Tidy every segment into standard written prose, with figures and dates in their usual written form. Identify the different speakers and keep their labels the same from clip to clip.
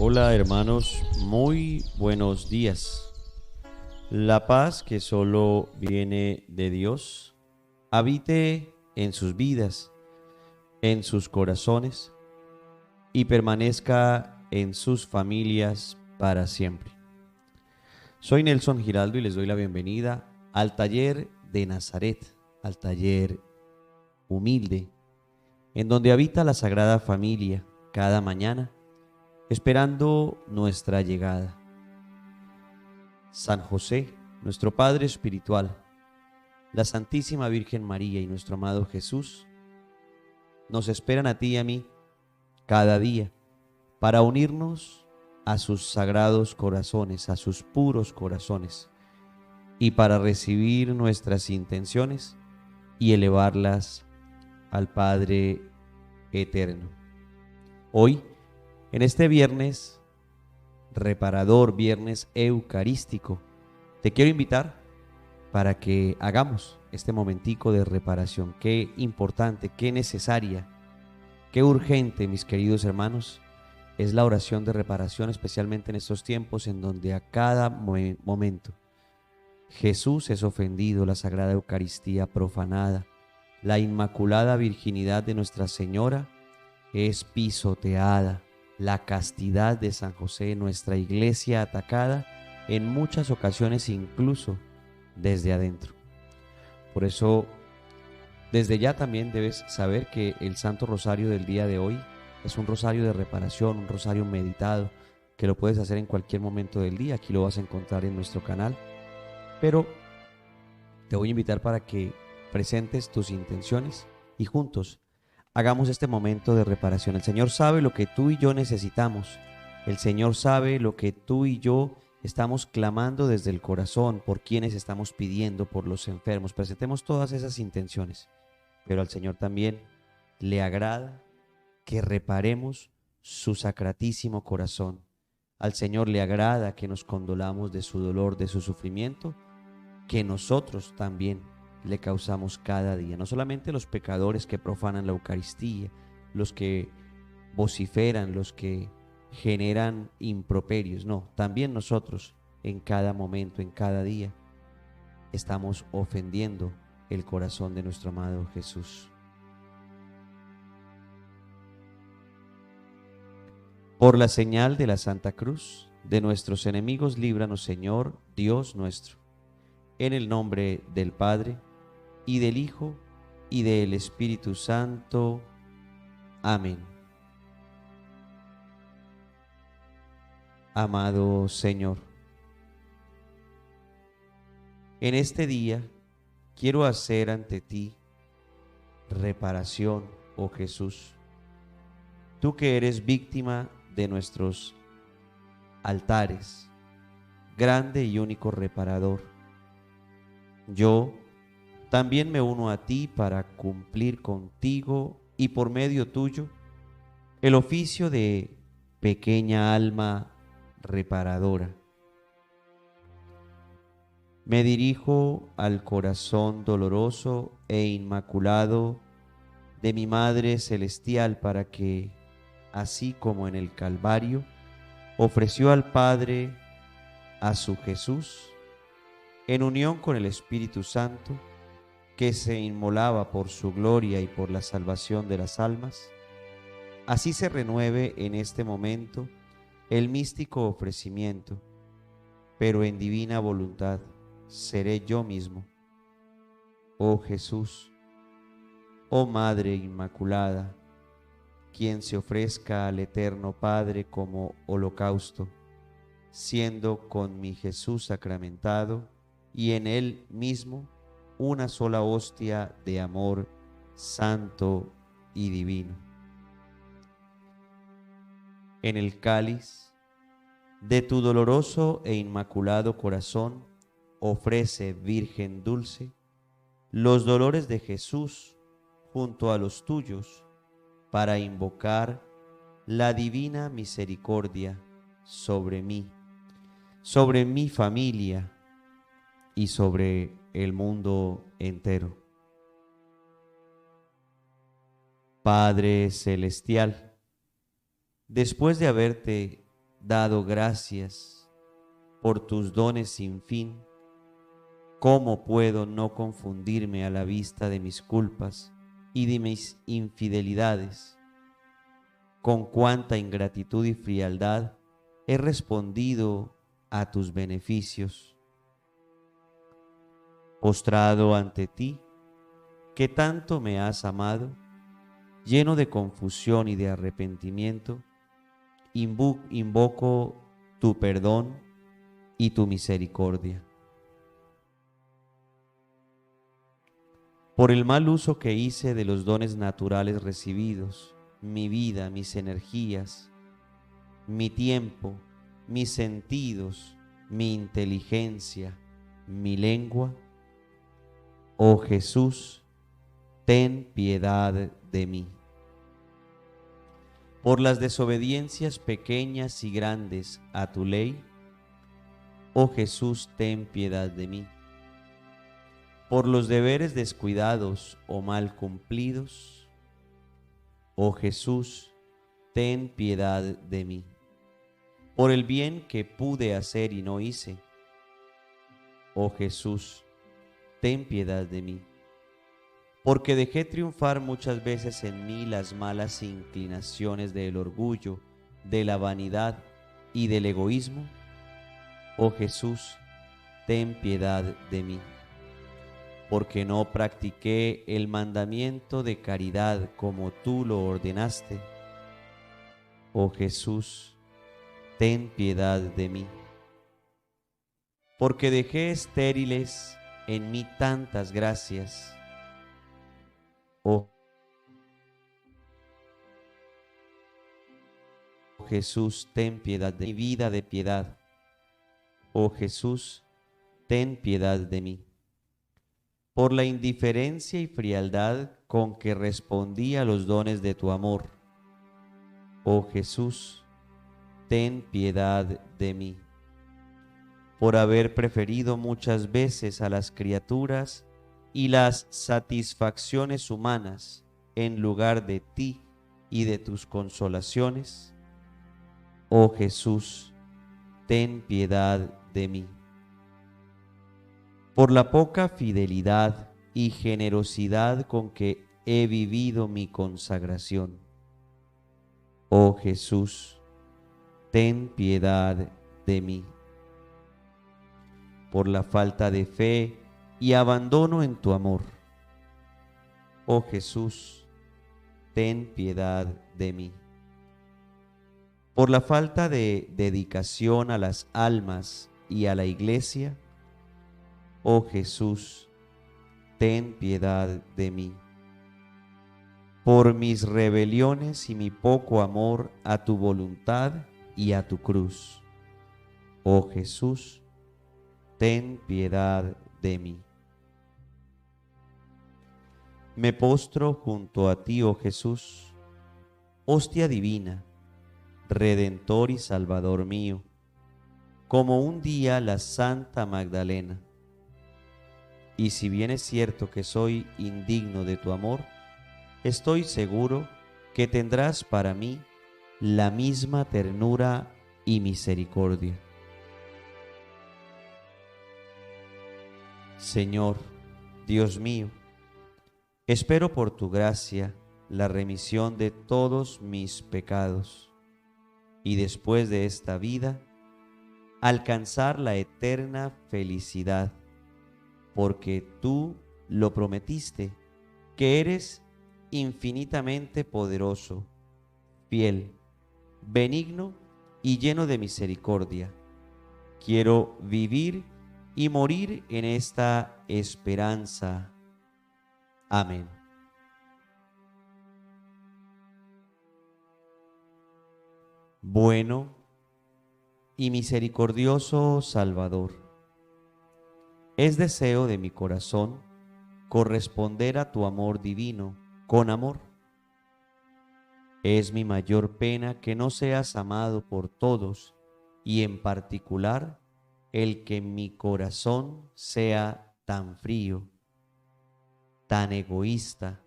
Speaker 1: Hola hermanos, muy buenos días. La paz que solo viene de Dios habite en sus vidas, en sus corazones y permanezca en sus familias para siempre. Soy Nelson Giraldo y les doy la bienvenida al taller de Nazaret, al taller humilde, en donde habita la Sagrada Familia cada mañana, esperando nuestra llegada. San José, nuestro Padre espiritual, la Santísima Virgen María y nuestro amado Jesús nos esperan a ti y a mí cada día para unirnos a sus sagrados corazones, a sus puros corazones, y para recibir nuestras intenciones y elevarlas al Padre eterno. Hoy, en este viernes reparador, viernes eucarístico, te quiero invitar para que hagamos este momentico de reparación. Qué importante, qué necesaria, qué urgente, mis queridos hermanos, es la oración de reparación, especialmente en estos tiempos en donde a cada momento Jesús es ofendido, la Sagrada Eucaristía profanada, la Inmaculada Virginidad de Nuestra Señora es pisoteada, la castidad de San José, nuestra iglesia atacada, en muchas ocasiones incluso desde adentro. Por eso, desde ya también debes saber que el Santo Rosario del día de hoy es un rosario de reparación, un rosario meditado, que lo puedes hacer en cualquier momento del día. Aquí lo vas a encontrar en nuestro canal. Pero te voy a invitar para que presentes tus intenciones y juntos hagamos este momento de reparación. El Señor sabe lo que tú y yo necesitamos. El Señor sabe lo que tú y yo estamos clamando desde el corazón, por quienes estamos pidiendo, por los enfermos. Presentemos todas esas intenciones. Pero al Señor también le agrada que reparemos su sacratísimo corazón. Al Señor le agrada que nos condolamos de su dolor, de su sufrimiento, que nosotros también le causamos cada día. No solamente los pecadores que profanan la Eucaristía, los que vociferan, los que generan improperios, no, también nosotros en cada momento, en cada día, estamos ofendiendo el corazón de nuestro amado Jesús. Por la señal de la Santa Cruz, de nuestros enemigos, líbranos, Señor, Dios nuestro. En el nombre del Padre, y del Hijo, y del Espíritu Santo. Amén. Amado Señor, en este día quiero hacer ante ti reparación, oh Jesús. Tú que eres víctima de nuestros altares, grande y único reparador. Yo también me uno a ti para cumplir contigo y por medio tuyo el oficio de pequeña alma reparadora. Me dirijo al corazón doloroso e inmaculado de mi Madre Celestial para que, así como en el Calvario, ofreció al Padre a su Jesús, en unión con el Espíritu Santo, que se inmolaba por su gloria y por la salvación de las almas, así se renueve en este momento el místico ofrecimiento, pero en divina voluntad seré yo mismo. Oh Jesús, oh Madre Inmaculada, quien se ofrezca al Eterno Padre como holocausto, siendo con mi Jesús sacramentado y en él mismo una sola hostia de amor santo y divino. En el cáliz de tu doloroso e inmaculado corazón, ofrece, Virgen dulce, los dolores de Jesús junto a los tuyos, para invocar la divina misericordia sobre mí, sobre mi familia y sobre el mundo entero. Padre celestial, después de haberte dado gracias por tus dones sin fin, ¿cómo puedo no confundirme a la vista de mis culpas y de mis infidelidades? Con cuánta ingratitud y frialdad he respondido a tus beneficios. Postrado ante ti, que tanto me has amado, lleno de confusión y de arrepentimiento, invoco tu perdón y tu misericordia. Por el mal uso que hice de los dones naturales recibidos, mi vida, mis energías, mi tiempo, mis sentidos, mi inteligencia, mi lengua, oh Jesús, ten piedad de mí. Por las desobediencias pequeñas y grandes a tu ley, oh Jesús, ten piedad de mí. Por los deberes descuidados o mal cumplidos, oh Jesús, ten piedad de mí. Por el bien que pude hacer y no hice, oh Jesús, ten piedad de mí. Porque dejé triunfar muchas veces en mí las malas inclinaciones del orgullo, de la vanidad y del egoísmo, oh Jesús, ten piedad de mí. Porque no practiqué el mandamiento de caridad como tú lo ordenaste, oh Jesús, ten piedad de mí. Porque dejé estériles en mí tantas gracias, oh Jesús, ten piedad de mi vida de piedad, oh Jesús, ten piedad de mí. Por la indiferencia y frialdad con que respondí a los dones de tu amor, oh Jesús, ten piedad de mí. Por haber preferido muchas veces a las criaturas y las satisfacciones humanas en lugar de ti y de tus consolaciones, oh Jesús, ten piedad de mí. Por la poca fidelidad y generosidad con que he vivido mi consagración, oh Jesús, ten piedad de mí. Por la falta de fe y abandono en tu amor, oh Jesús, ten piedad de mí. Por la falta de dedicación a las almas y a la Iglesia, oh Jesús, ten piedad de mí. Por mis rebeliones y mi poco amor a tu voluntad y a tu cruz, oh Jesús, ten piedad de mí. Me postro junto a ti, oh Jesús, hostia divina, Redentor y Salvador mío, como un día la Santa Magdalena. Y si bien es cierto que soy indigno de tu amor, estoy seguro que tendrás para mí la misma ternura y misericordia. Señor, Dios mío, espero por tu gracia la remisión de todos mis pecados y después de esta vida alcanzar la eterna felicidad, porque tú lo prometiste, que eres infinitamente poderoso, fiel, benigno y lleno de misericordia. Quiero vivir y morir en esta esperanza. Amén. Bueno y misericordioso Salvador, es deseo de mi corazón corresponder a tu amor divino con amor. Es mi mayor pena que no seas amado por todos y en particular el que mi corazón sea tan frío, tan egoísta,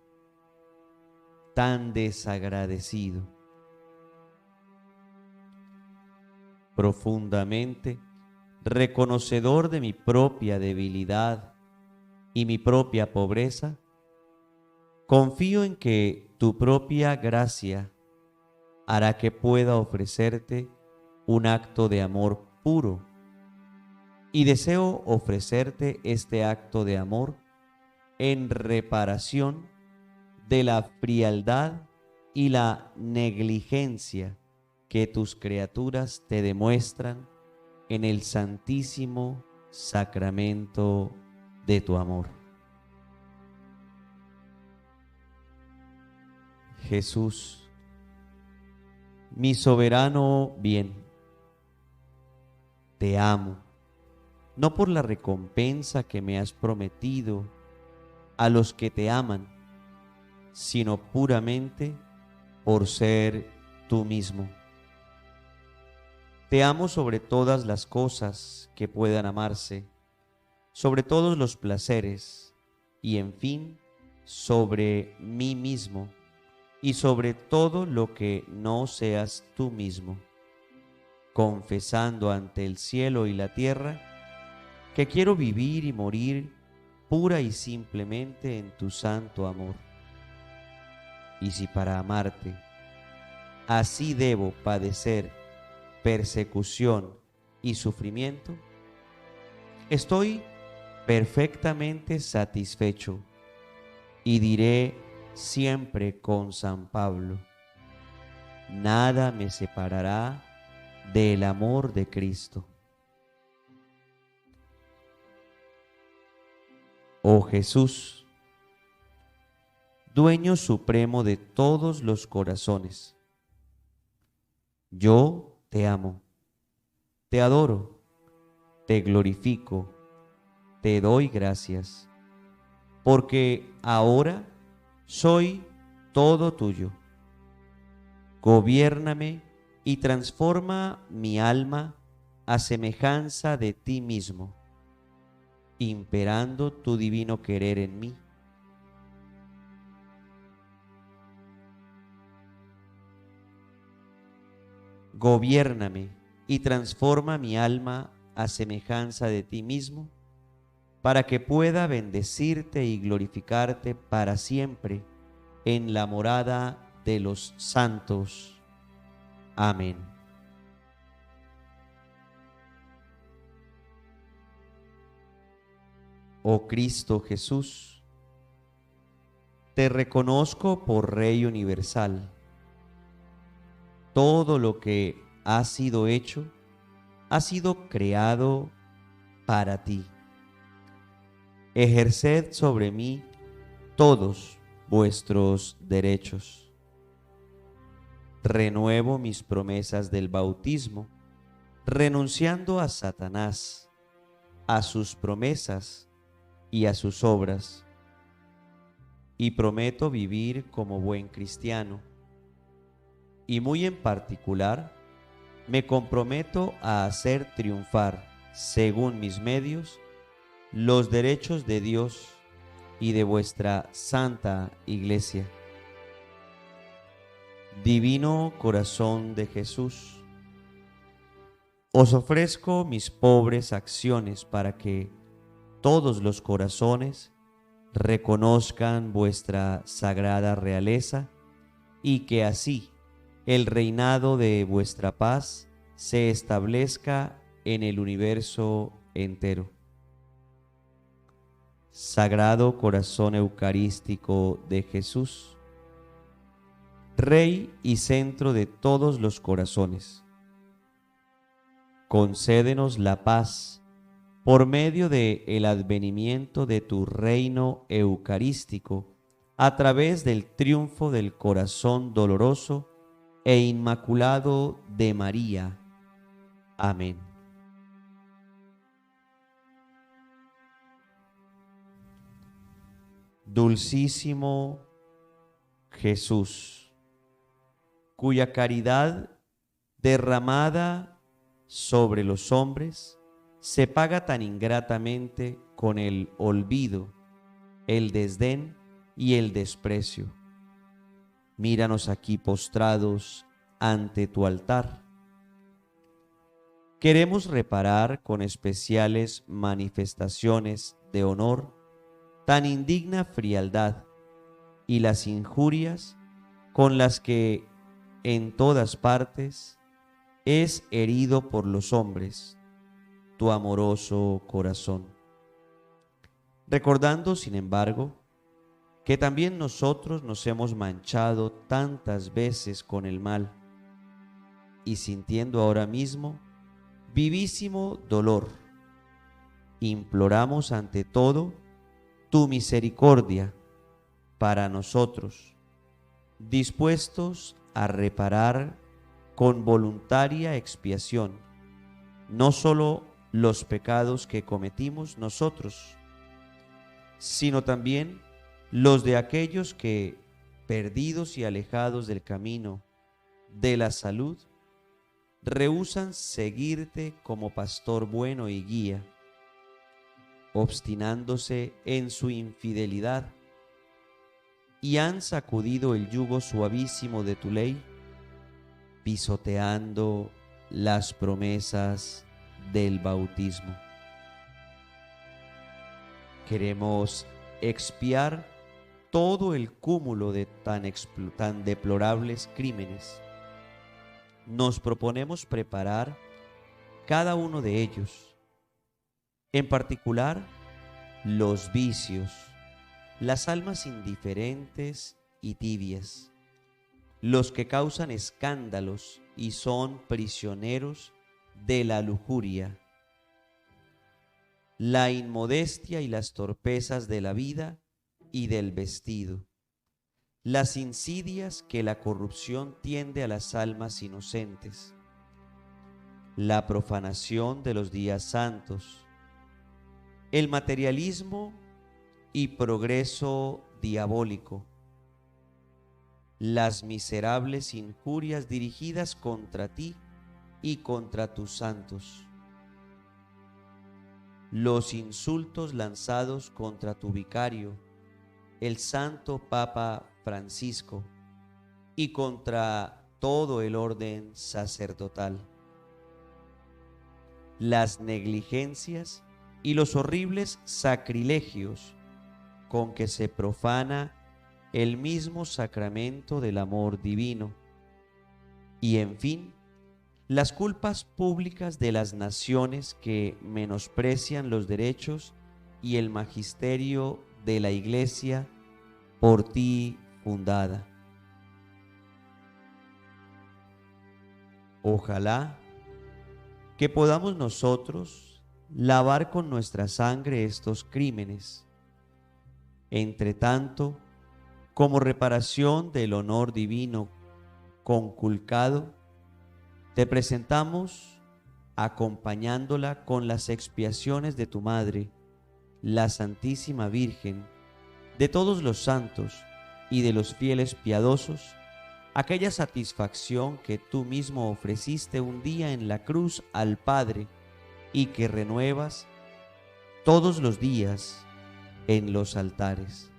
Speaker 1: tan desagradecido. profundamente, reconocedor de mi propia debilidad y mi propia pobreza, confío en que tu propia gracia hará que pueda ofrecerte un acto de amor puro, y deseo ofrecerte este acto de amor en reparación de la frialdad y la negligencia que tus criaturas te demuestran en el santísimo sacramento de tu amor. Jesús, mi soberano bien, te amo, no por la recompensa que me has prometido a los que te aman, sino puramente por ser tú mismo. Te amo sobre todas las cosas que puedan amarse, sobre todos los placeres y, en fin, sobre mí mismo y sobre todo lo que no seas tú mismo, confesando ante el cielo y la tierra que quiero vivir y morir pura y simplemente en tu santo amor. Y si para amarte así debo padecer persecución y sufrimiento, estoy perfectamente satisfecho y diré siempre con San Pablo: nada me separará del amor de Cristo. Oh Jesús, dueño supremo de todos los corazones, yo te amo, te adoro, te glorifico, te doy gracias, porque ahora soy todo tuyo. Gobiérname y transforma mi alma a semejanza de ti mismo, imperando tu divino querer en mí. Gobiérname y transforma mi alma a semejanza de ti mismo, para que pueda bendecirte y glorificarte para siempre en la morada de los santos. Amén. Oh Cristo Jesús, te reconozco por Rey universal. Todo lo que ha sido hecho ha sido creado para ti. Ejerced sobre mí todos vuestros derechos. Renuevo mis promesas del bautismo, renunciando a Satanás, a sus promesas y a sus obras, y prometo vivir como buen cristiano, y muy en particular me comprometo a hacer triunfar, según mis medios, los derechos de Dios y de vuestra Santa Iglesia. Divino Corazón de Jesús, os ofrezco mis pobres acciones para que todos los corazones reconozcan vuestra sagrada realeza y que así el reinado de vuestra paz se establezca en el universo entero. Sagrado Corazón Eucarístico de Jesús, Rey y centro de todos los corazones, concédenos la paz por medio de el advenimiento de tu reino eucarístico a través del triunfo del corazón doloroso e inmaculado de María. Amén. Dulcísimo Jesús, cuya caridad derramada sobre los hombres se paga tan ingratamente con el olvido, el desdén y el desprecio. Míranos aquí postrados ante tu altar. queremos reparar con especiales manifestaciones de honor tan indigna frialdad y las injurias con las que en todas partes es herido por los hombres tu amoroso corazón. Recordando, sin embargo, que también nosotros nos hemos manchado tantas veces con el mal, y sintiendo ahora mismo vivísimo dolor, imploramos ante todo tu misericordia para nosotros, dispuestos a reparar con voluntaria expiación no solo los pecados que cometimos nosotros, sino también los de aquellos que, perdidos y alejados del camino de la salud, rehúsan seguirte como pastor bueno y guía, obstinándose en su infidelidad, y han sacudido el yugo suavísimo de tu ley, pisoteando las promesas del bautismo. Queremos expiar todo el cúmulo de tan deplorables crímenes. Nos proponemos preparar cada uno de ellos, en particular los vicios, las almas indiferentes y tibias, los que causan escándalos y son prisioneros de la lujuria, la inmodestia y las torpezas de la vida y del vestido, las insidias que la corrupción tiende a las almas inocentes, la profanación de los días santos, el materialismo y progreso diabólico, las miserables injurias dirigidas contra ti y contra tus santos, los insultos lanzados contra tu vicario, el santo Papa Francisco, y contra todo el orden sacerdotal, las negligencias y los horribles sacrilegios con que se profana el mismo sacramento del amor divino, y en fin, las culpas públicas de las naciones que menosprecian los derechos y el magisterio de la Iglesia por ti fundada. Ojalá que podamos nosotros lavar con nuestra sangre estos crímenes. Entre tanto, como reparación del honor divino conculcado, te presentamos, acompañándola con las expiaciones de tu Madre, la Santísima Virgen, de todos los santos y de los fieles piadosos, aquella satisfacción que tú mismo ofreciste un día en la cruz al Padre y que renuevas todos los días en los altares.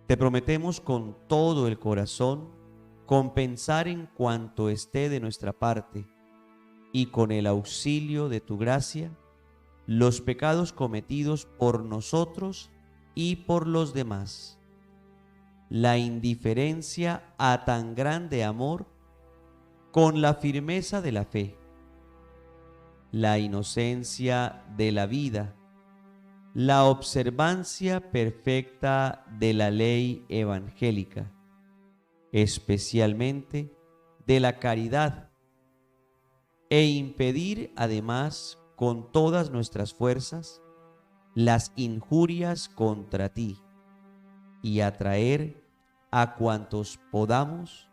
Speaker 1: Te prometemos con todo el corazón compensar en cuanto esté de nuestra parte y con el auxilio de tu gracia los pecados cometidos por nosotros y por los demás, la indiferencia a tan grande amor con la firmeza de la fe, la inocencia de la vida, la observancia perfecta de la ley evangélica, especialmente de la caridad, e impedir además con todas nuestras fuerzas las injurias contra ti y atraer a cuantos podamos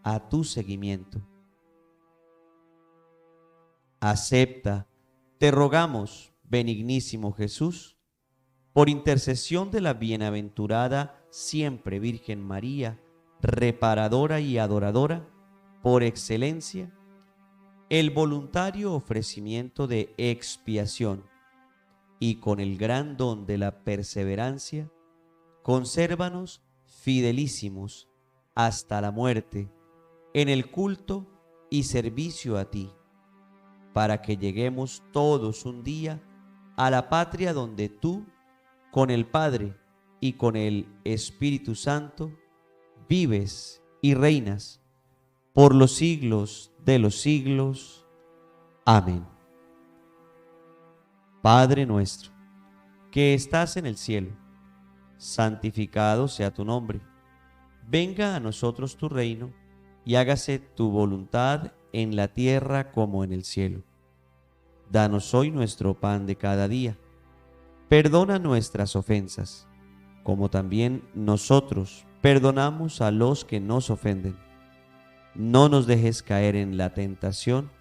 Speaker 1: a tu seguimiento. Acepta, te rogamos, benignísimo Jesús, por intercesión de la bienaventurada siempre Virgen María, reparadora y adoradora por excelencia, el voluntario ofrecimiento de expiación, y con el gran don de la perseverancia, consérvanos fidelísimos hasta la muerte en el culto y servicio a ti, para que lleguemos todos un día a la patria donde tú, con el Padre y con el Espíritu Santo, vives y reinas por los siglos de los siglos. Amén. Padre nuestro, que estás en el cielo, santificado sea tu nombre. Venga a nosotros tu reino, y hágase tu voluntad en la tierra como en el cielo. Danos hoy nuestro pan de cada día. Perdona nuestras ofensas, como también nosotros perdonamos a los que nos ofenden. No nos dejes caer en la tentación,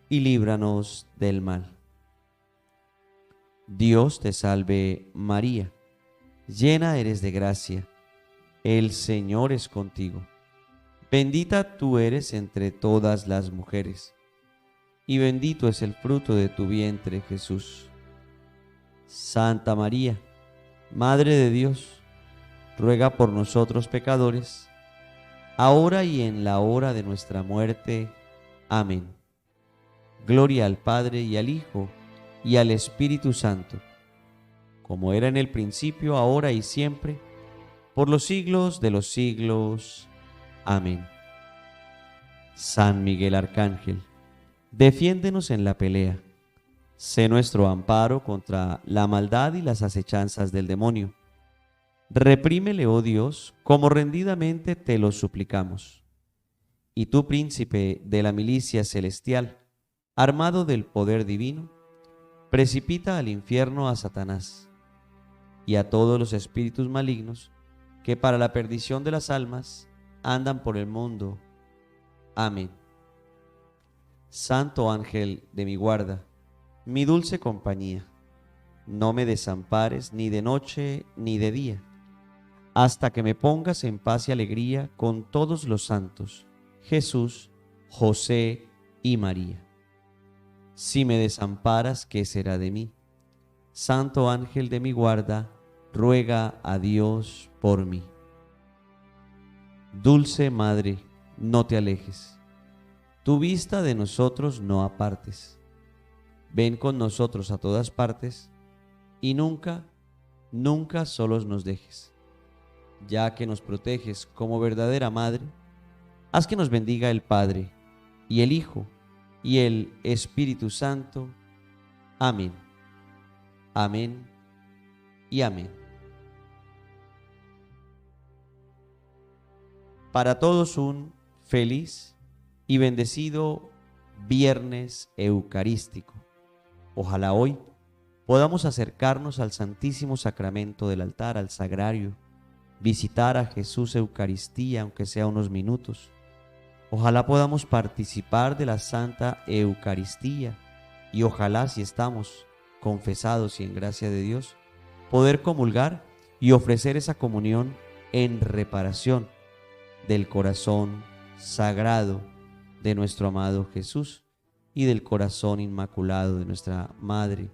Speaker 1: y líbranos del mal. Dios te salve María, llena eres de gracia, el Señor es contigo. Bendita tú eres entre todas las mujeres, y bendito es el fruto de tu vientre, Jesús. Santa María, Madre de Dios, ruega por nosotros pecadores, ahora y en la hora de nuestra muerte. Amén. Gloria al Padre y al Hijo y al Espíritu Santo, como era en el principio, ahora y siempre, por los siglos de los siglos. Amén. San Miguel Arcángel, defiéndenos en la pelea. Sé nuestro amparo contra la maldad y las acechanzas del demonio. Reprímele, oh Dios, como rendidamente te lo suplicamos. Y tú, príncipe de la milicia celestial, armado del poder divino, precipita al infierno a Satanás y a todos los espíritus malignos que para la perdición de las almas andan por el mundo. Amén. Santo ángel de mi guarda, mi dulce compañía, no me desampares ni de noche ni de día, hasta que me pongas en paz y alegría con todos los santos, Jesús, José y María. Si me desamparas, ¿qué será de mí? Santo ángel de mi guarda, ruega a Dios por mí. Dulce Madre, no te alejes, tu vista de nosotros no apartes. Ven con nosotros a todas partes y nunca, nunca solos nos dejes. Ya que nos proteges como verdadera Madre, haz que nos bendiga el Padre y el Hijo y el Espíritu Santo. Amén. Amén y amén. Para todos un feliz y bendecido Viernes Eucarístico. Ojalá hoy podamos acercarnos al Santísimo Sacramento del altar, al sagrario, visitar a Jesús Eucaristía, aunque sea unos minutos. Ojalá podamos participar de la Santa Eucaristía y ojalá, si estamos confesados y en gracia de Dios, poder comulgar y ofrecer esa comunión en reparación del corazón sagrado de nuestro amado Jesús y del corazón inmaculado de nuestra Madre,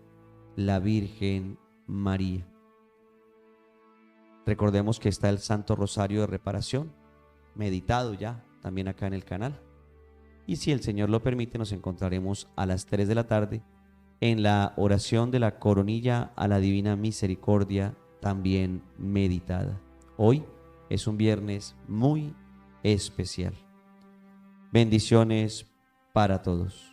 Speaker 1: la Virgen María. Recordemos que está el Santo Rosario de Reparación, meditado ya también acá en el canal. Y si el Señor lo permite, nos encontraremos a las 3 de la tarde en la oración de la coronilla a la Divina Misericordia, también meditada. Hoy es un viernes muy especial. Bendiciones para todos.